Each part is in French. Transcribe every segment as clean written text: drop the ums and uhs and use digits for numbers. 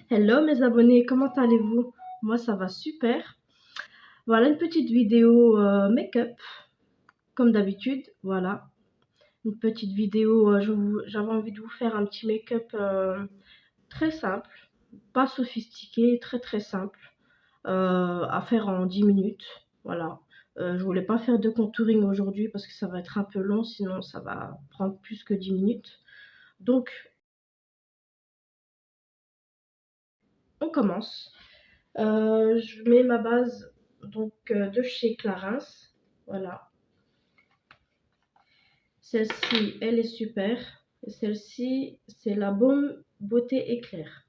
Hello mes abonnés, comment allez-vous? Moi ça va super. Voilà une petite vidéo make-up, comme d'habitude. Voilà, une petite vidéo, j'avais envie de vous faire un petit make-up très simple, pas sophistiqué, très simple, à faire en 10 minutes. Voilà, je voulais pas faire de contouring aujourd'hui parce que ça va être un peu long, sinon ça va prendre plus que 10 minutes. Donc, on commence. Je mets ma base donc de chez Clarins. Voilà. Celle-ci, elle est super. Et celle-ci, c'est la Baume Beauté Éclair.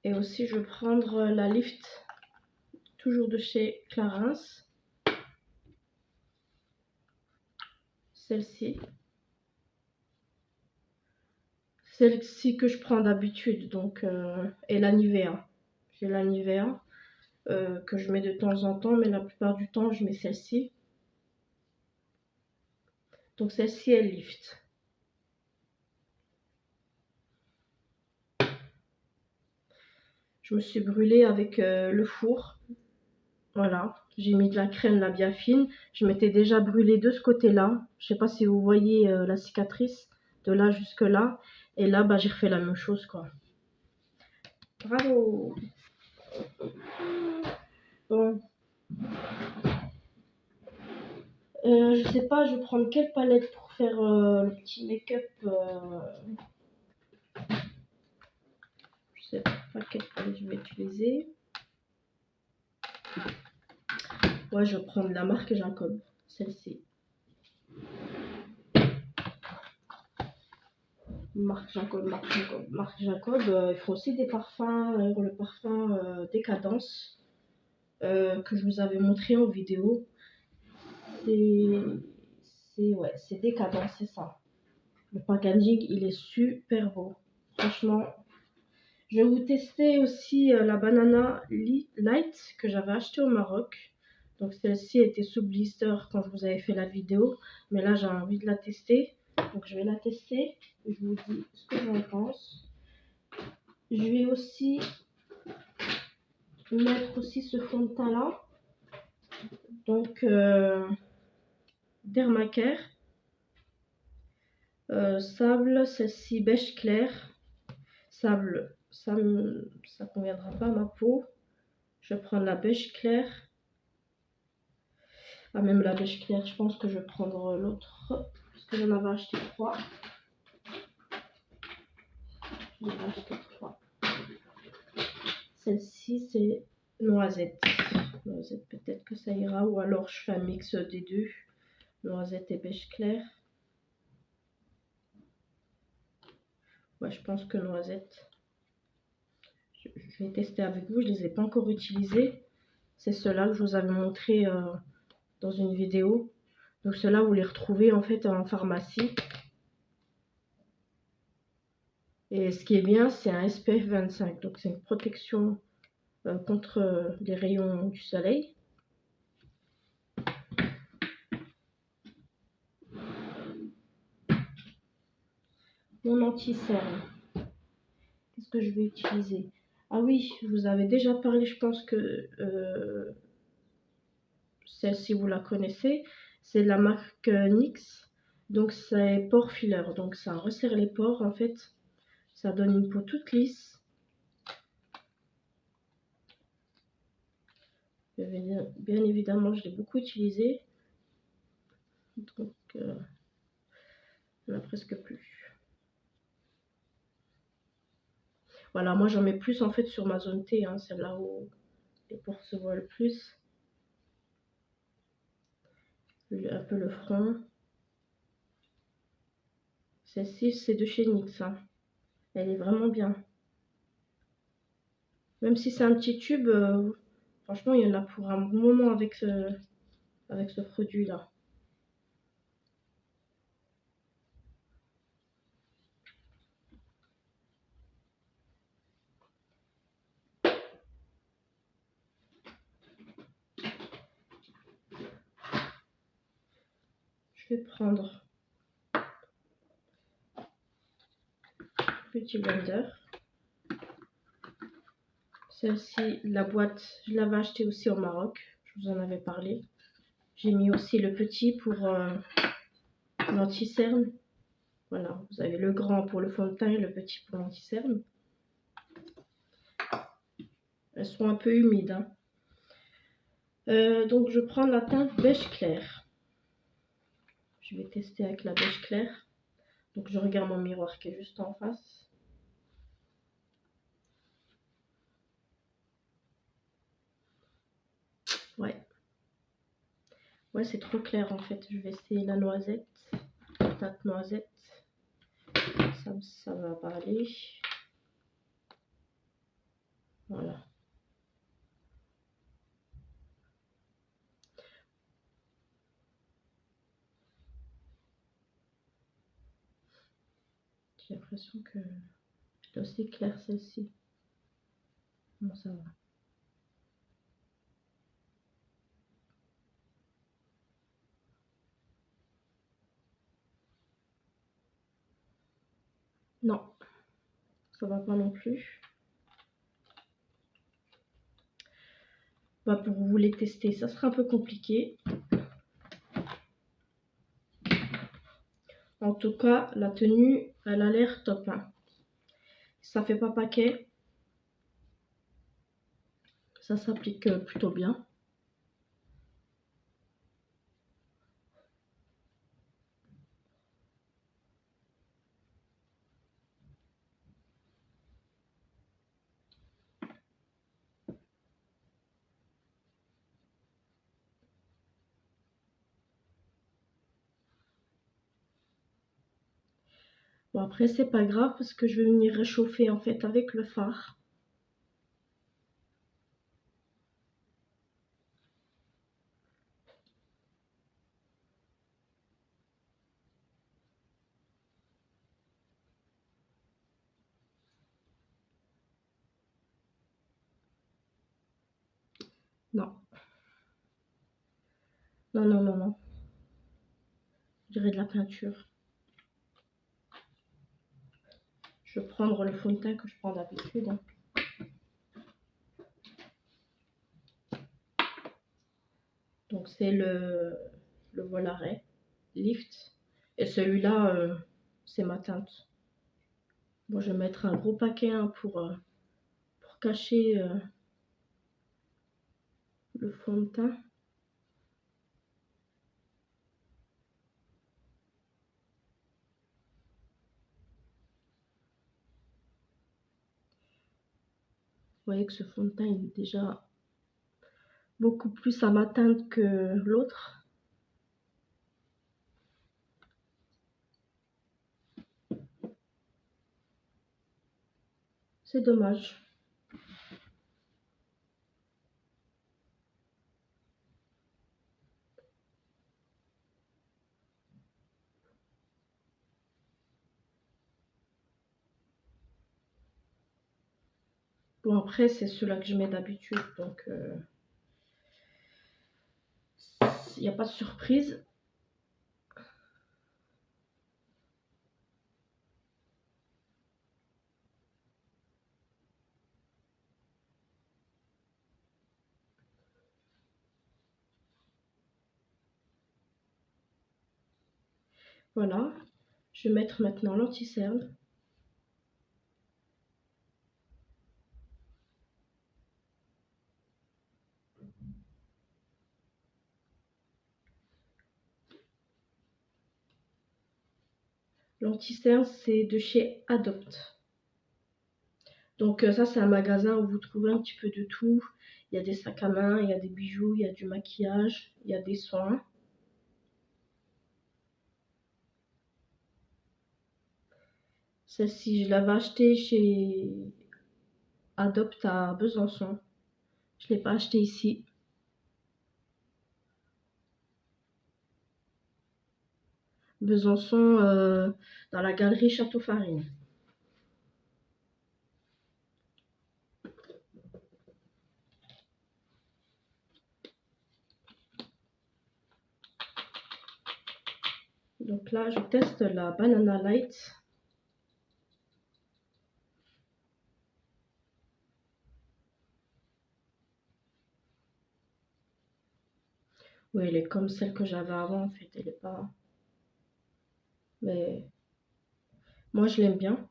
Et aussi, je vais prendre la Lift, toujours de chez Clarins. Celle-ci. Celle-ci que je prends d'habitude, donc, et la Nivea. J'ai la Nivea que je mets de temps en temps, mais la plupart du temps, je mets celle-ci. Donc celle-ci, elle lift. Je me suis brûlée avec le four. Voilà, j'ai mis de la crème là bien fine. Je m'étais déjà brûlée de ce côté-là. Je sais pas si vous voyez la cicatrice de là jusque là. Et là, bah, j'ai refait la même chose quoi. Bravo. Bon, je sais pas, je vais prendre quelle palette pour faire le petit make-up. Je sais pas quelle palette je vais utiliser. Ouais, je vais prendre la marque Jacob, celle-ci. Marc Jacob. Marc Jacob, ils font aussi des parfums, le parfum Décadence que je vous avais montré en vidéo. C'est Décadence, c'est ça. Le packaging, il est super beau. Franchement, je vais vous tester aussi la Banana Light que j'avais acheté au Maroc. Donc celle-ci était sous blister quand je vous avais fait la vidéo. Mais là, j'ai envie de la tester. Donc je vais la tester. Je vous dis ce que j'en pense. Je vais aussi mettre aussi ce fond de teint là. Donc Dermacare. Sable, celle-ci beige clair. Sable, ça conviendra pas à ma peau. Je vais prendre la beige clair. Ah, même la beige claire, je pense que je vais prendre l'autre. Parce que j'en avais acheté 3. J'en avais acheté 3. Celle-ci, c'est noisette. Noisette, peut-être que ça ira. Ou alors je fais un mix des deux. Noisette et beige clair. Ouais, je pense que noisette. Je vais tester avec vous. Je ne les ai pas encore utilisés. C'est ceux-là que je vous avais montré dans une vidéo. Donc ceux-là, vous les retrouvez en fait en pharmacie. Et ce qui est bien, c'est un SPF 25. Donc c'est une protection contre les rayons du soleil. Mon anti-cerne. Qu'est-ce que je vais utiliser? Ah oui, je vous avais déjà parlé, je pense que celle-ci vous la connaissez. C'est la marque NYX. Donc c'est pore filler. Donc ça resserre les pores en fait. Ça donne une peau toute lisse. Bien évidemment, je l'ai beaucoup utilisé. Donc il n'y en a presque plus. Voilà, moi j'en mets plus en fait sur ma zone T, hein, c'est là où les pores se voient le plus. Un peu le front. Celle-ci, c'est de chez NYX. Hein. Elle est vraiment bien. Même si c'est un petit tube, franchement, il y en a pour un bon moment avec ce produit-là. vais prendre petit blender. Celle-ci, la boîte, je l'avais achetée aussi au Maroc. Je vous en avais parlé. J'ai mis aussi le petit pour l'anti-cerne. Voilà, vous avez le grand pour le fond de teint et le petit pour l'anti-cerne. Elles sont un peu humides. Hein. Donc je prends la teinte beige clair. Je vais tester avec la beige claire. Donc je regarde mon miroir qui est juste en face. Ouais, c'est trop clair en fait. Je vais essayer la noisette. La teinte noisette. Ça va pas aller. Voilà. J'ai l'impression que c'est aussi clair celle-ci. Bon, ça va. Non, ça va pas non plus. Bah, pour vous les tester, ça sera un peu compliqué. En tout cas, la tenue, elle a l'air top. Hein. Ça fait pas paquet. Ça s'applique plutôt bien. Bon, après, c'est pas grave parce que je vais venir réchauffer en fait avec le fard. Non. Non, non, non, non. Je dirais de la peinture. Je vais prendre le fond de teint que je prends d'habitude. Hein. Donc c'est le Volare Lift. Et celui-là, c'est ma teinte. Bon, je vais mettre un gros paquet hein, pour cacher le fond de teint. Vous voyez que ce fond de teint est déjà beaucoup plus à ma teinte que l'autre. C'est dommage. Bon, après, c'est ceux-là que je mets d'habitude, donc il n'y a pas de surprise. Voilà. Je vais mettre maintenant l'anti-cerne. L'anti-cerne, c'est de chez Adopt. Donc ça, c'est un magasin où vous trouvez un petit peu de tout. Il y a des sacs à main, il y a des bijoux, il y a du maquillage, il y a des soins. Celle-ci, je l'avais achetée chez Adopt à Besançon. Je ne l'ai pas achetée ici. Besançon, dans la galerie Château Farine. Donc là, je teste la Banana Light. Oui, elle est comme celle que j'avais avant, en fait. Elle est pas... Mais moi, je l'aime bien.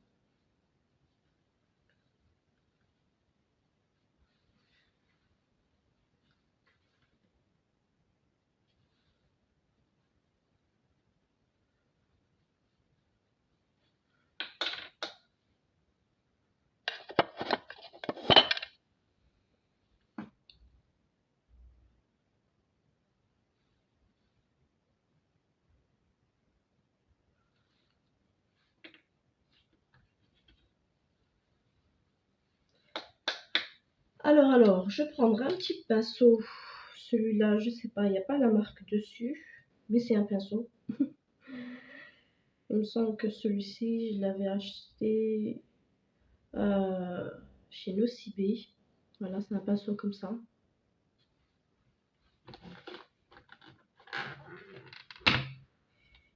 Alors, je prendrai un petit pinceau. Celui-là, je sais pas, il n'y a pas la marque dessus, mais c'est un pinceau. Il me semble que celui-ci, je l'avais acheté chez Nocibé. Voilà, c'est un pinceau comme ça.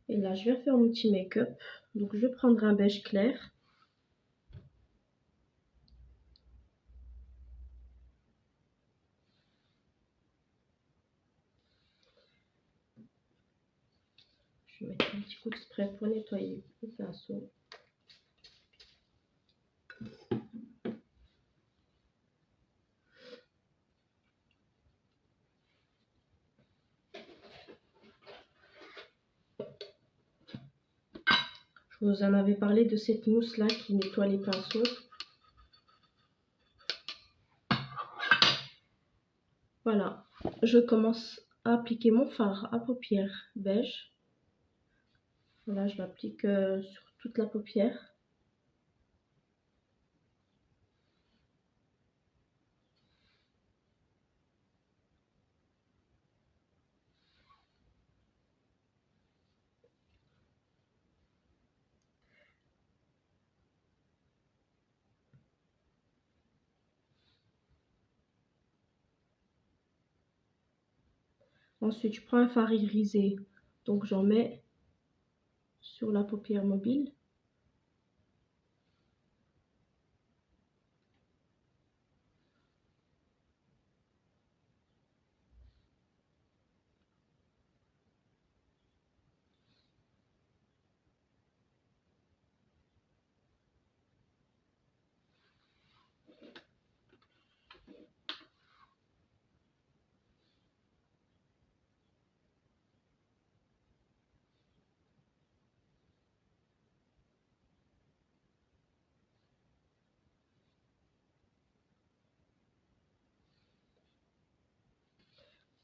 Et là, je vais faire mon petit make-up. Donc, je prendrai un beige clair. Je vais mettre un petit coup de spray pour nettoyer le pinceau. Je vous en avais parlé de cette mousse-là qui nettoie les pinceaux. Voilà, je commence à appliquer mon fard à paupières beige. Voilà, je l'applique sur toute la paupière. Ensuite, je prends un fard irisé, donc j'en mets sur la paupière mobile.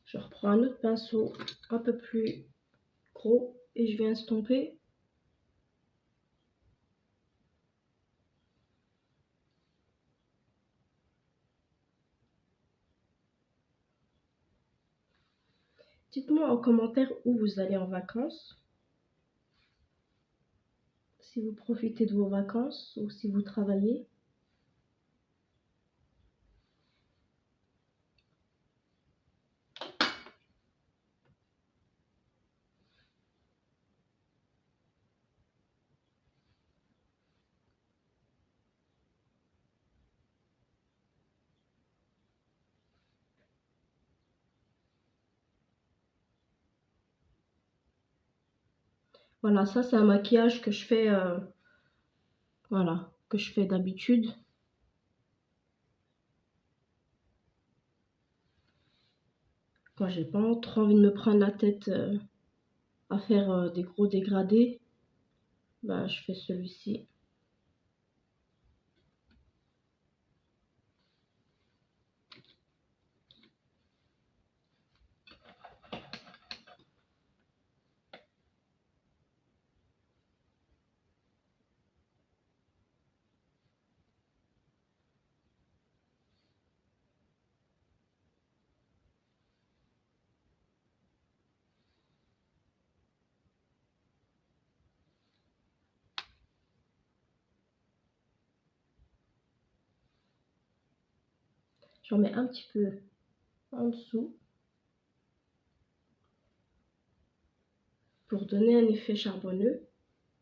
Je reprends un autre pinceau un peu plus gros et je viens estomper. Dites-moi en commentaire où vous allez en vacances. Si vous profitez de vos vacances ou si vous travaillez. Voilà, ça c'est un maquillage que je fais, voilà, que je fais d'habitude. Quand j'ai pas trop envie de me prendre la tête à faire des gros dégradés, bah, je fais celui-ci. J'en mets un petit peu en dessous pour donner un effet charbonneux.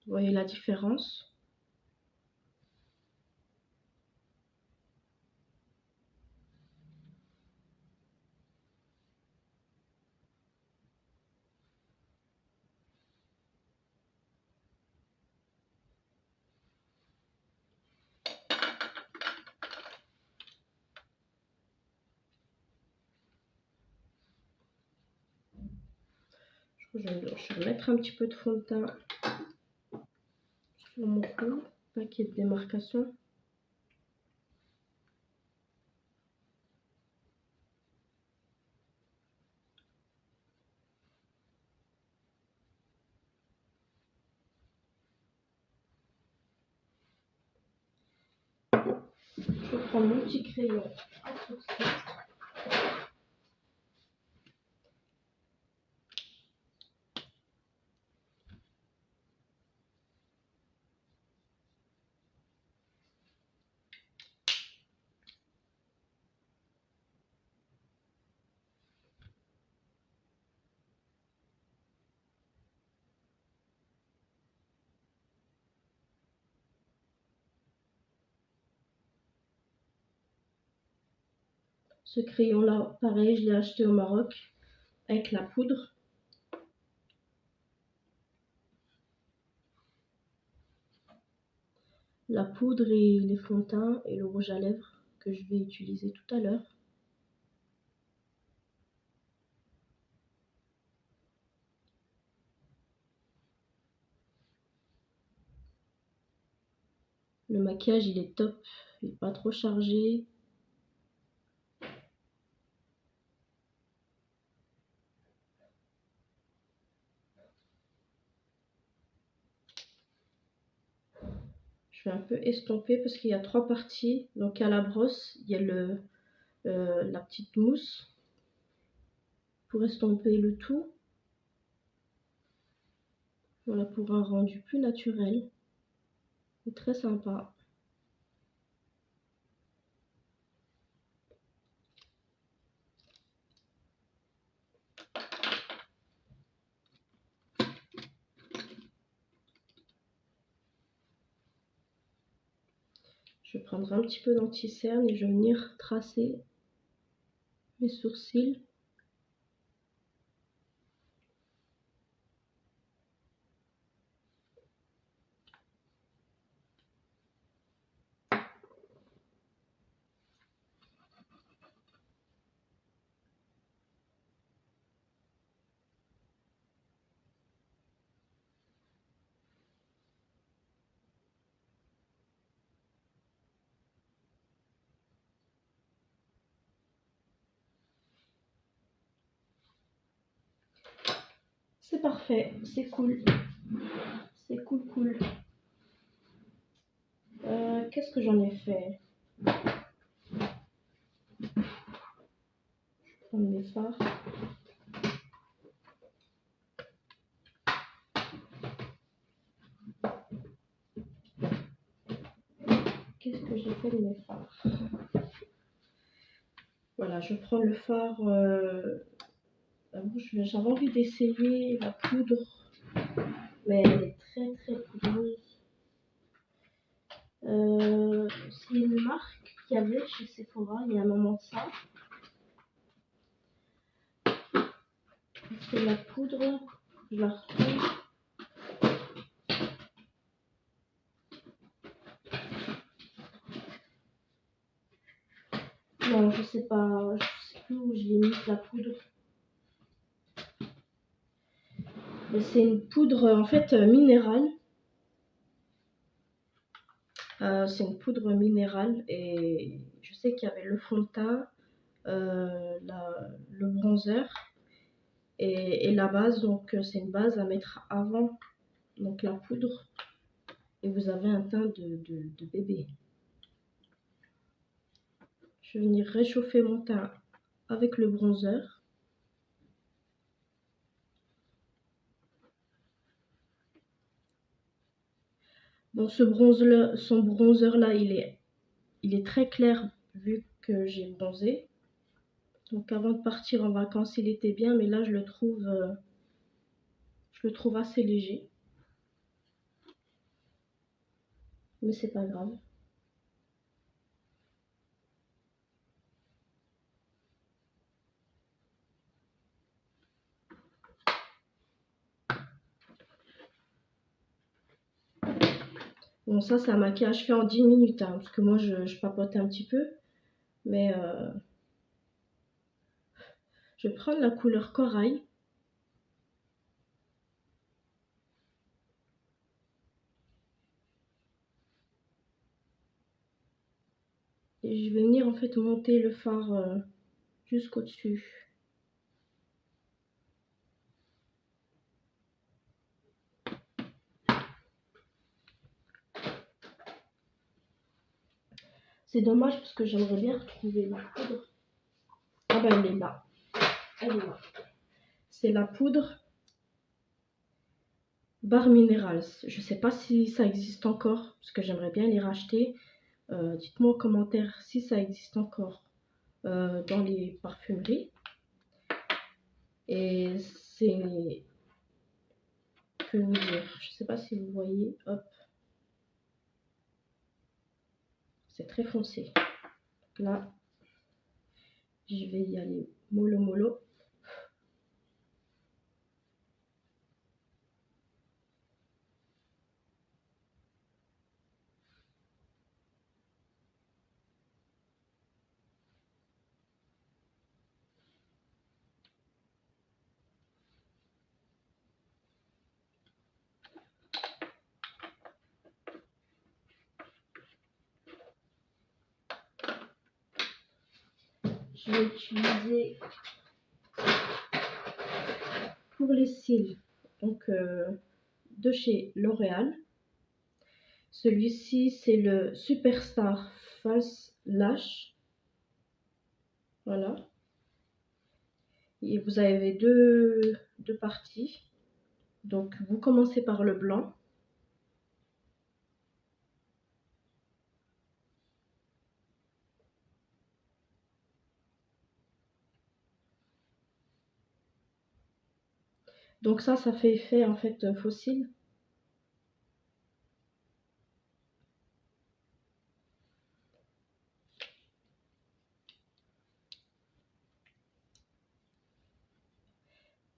Vous voyez la différence? Je vais remettre un petit peu de fond de teint sur mon cou, pas qu'il y ait de démarcation. Je vais prendre mon petit crayon à sourcil. Ce crayon-là, pareil, je l'ai acheté au Maroc avec la poudre. La poudre et les fonds de teint et le rouge à lèvres que je vais utiliser tout à l'heure. Le maquillage, il est top, il n'est pas trop chargé. Je vais un peu estomper parce qu'il y a 3 parties. Donc à la brosse, il y a la petite mousse pour estomper le tout. Voilà, pour un rendu plus naturel. C'est très sympa. Je vais prendre un petit peu d'anti-cerne et je vais venir tracer mes sourcils. C'est parfait, c'est cool. C'est cool. Qu'est-ce que j'en ai fait? Je vais prendre mes fards. Qu'est-ce que j'ai fait de mes fards? Voilà, je prends le fard. J'avais envie d'essayer la poudre, mais elle est très poudreuse. C'est une marque qu'il y avait chez Sephora il y a un moment de ça. C'est la poudre, je la retrouve. Non, je sais pas, je sais plus où je l'ai mis la poudre. C'est une poudre en fait minérale. C'est une poudre minérale et je sais qu'il y avait le fond de teint, le bronzer et la base. Donc c'est une base à mettre avant donc la poudre et vous avez un teint de bébé. Je vais venir réchauffer mon teint avec le bronzer. Bon, son bronzer là, il est très clair vu que j'ai bronzé. Donc avant de partir en vacances, il était bien, mais là je le trouve Je le trouve assez léger. Mais c'est pas grave. Bon, ça, c'est un maquillage fait en 10 minutes, hein, parce que moi, je papote un petit peu. Mais je vais prendre la couleur corail. Et je vais venir en fait monter le fard jusqu'au-dessus. C'est dommage parce que j'aimerais bien retrouver la poudre. Ah ben elle est là. Elle est là. C'est la poudre Barre Minerals. Je sais pas si ça existe encore parce que j'aimerais bien les racheter. Dites-moi en commentaire si ça existe encore dans les parfumeries. Et c'est... Que vous dire? Je sais pas si vous voyez. Hop. C'est très foncé. Là, je vais y aller mollo mollo. Je vais utiliser pour les cils donc de chez L'Oréal. Celui-ci c'est le Superstar False Lash. Voilà. Et vous avez deux parties. Donc vous commencez par le blanc. Donc ça fait effet en fait fossile.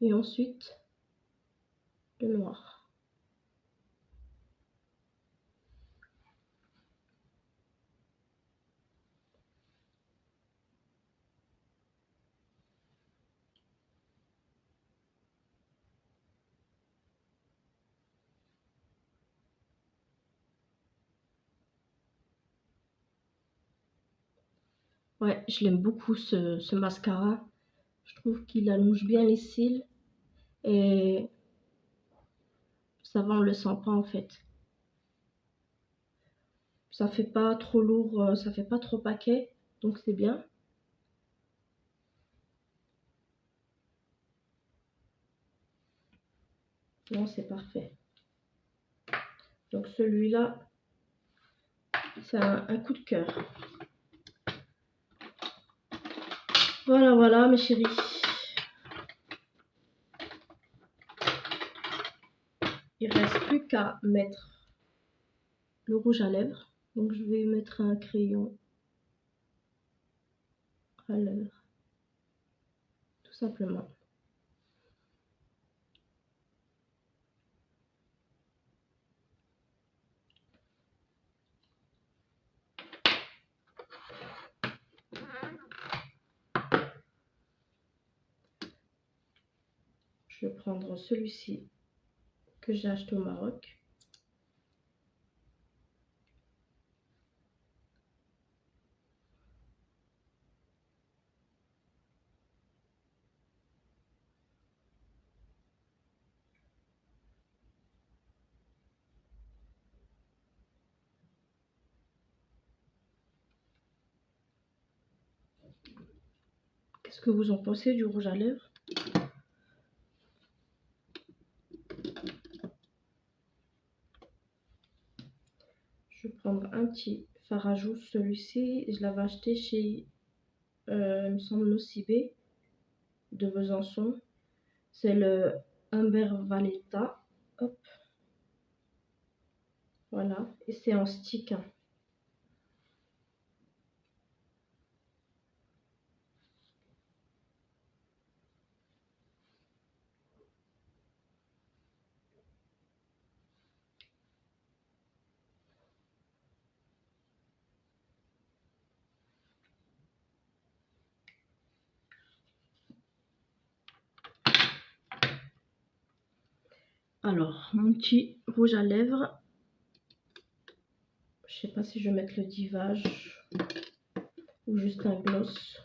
Et ensuite le noir. Ouais, je l'aime beaucoup ce mascara. Je trouve qu'il allonge bien les cils et ça va, on le sent pas en fait. Ça fait pas trop lourd, ça fait pas trop paquet, donc c'est bien. Non, c'est parfait. Donc celui-là, c'est un coup de cœur. Voilà, voilà mes chéris. Il reste plus qu'à mettre le rouge à lèvres. Donc je vais mettre un crayon à lèvres, tout simplement. Je vais prendre celui-ci que j'ai acheté au Maroc. Qu'est-ce que vous en pensez du rouge à lèvres? Je vais prendre un petit fard à joues. Celui-ci, je l'avais acheté chez, il me semble, Nocibé de Besançon. C'est le Amber Valletta. Hop. Voilà. Et c'est en stick. Alors, mon petit rouge à lèvres. Je sais pas si je vais mettre le divage ou juste un gloss.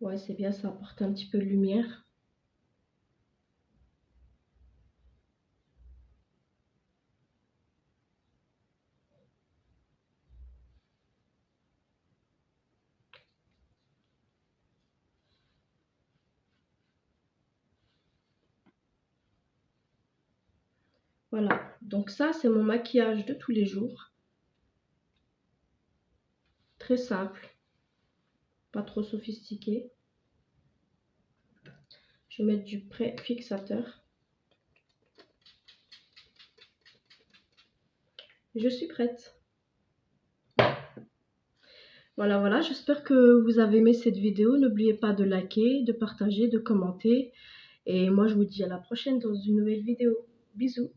Ouais, c'est bien, ça apporte un petit peu de lumière. Voilà, donc ça c'est mon maquillage de tous les jours. Très simple, pas trop sophistiqué. Je vais mettre du pré-fixateur. Je suis prête. Voilà, j'espère que vous avez aimé cette vidéo. N'oubliez pas de liker, de partager, de commenter. Et moi je vous dis à la prochaine dans une nouvelle vidéo. Bisous.